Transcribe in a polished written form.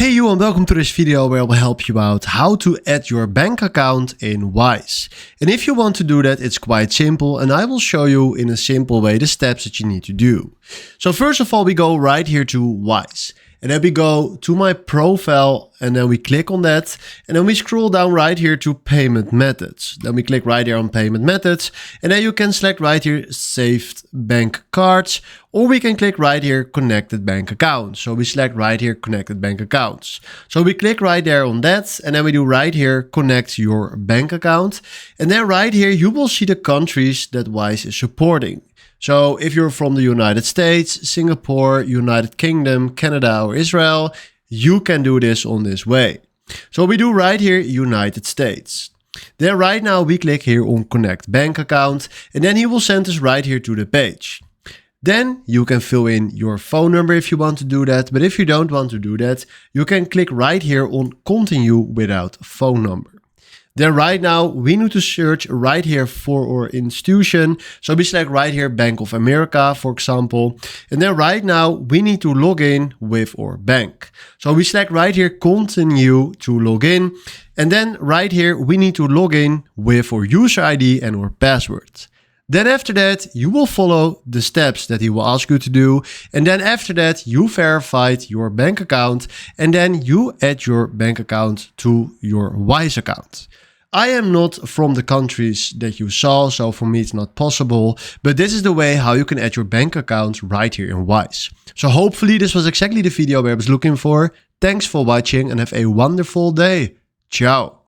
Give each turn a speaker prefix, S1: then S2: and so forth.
S1: Hey you, and welcome to this video where I will help you out how to add your bank account in Wise. And if you want to do that, it's quite simple, and I will show you in a simple way the steps that you need to do. So first of all, we go right here to Wise. And then we go to my profile and then we click on that. And then we scroll down right here to payment methods. Then we click right here on payment methods. And then you can select right here saved bank cards, or we can click right here connected bank accounts. So we select right here connected bank accounts. So we click right there on that. And then we do right here connect your bank account. And then right here you will see the countries that Wise is supporting. So if you're from the United States, Singapore, United Kingdom, Canada, or Israel, you can do this on this way. So we do right here, United States. Then right now we click here on connect bank account, and then he will send us right here to the page. Then you can fill in your phone number if you want to do that. But if you don't want to do that, you can click right here on continue without phone number. Then right now we need to search right here for our institution. So we select right here Bank of America, for example. And then right now we need to log in with our bank. So we select right here continue to log in. And then right here we need to log in with our user ID and our password. Then after that, you will follow the steps that he will ask you to do. And then after that, you verified your bank account and then you add your bank account to your Wise account. I am not from the countries that you saw, so for me it's not possible, but this is the way how you can add your bank account right here in Wise. So hopefully this was exactly the video I was looking for. Thanks for watching and have a wonderful day. Ciao.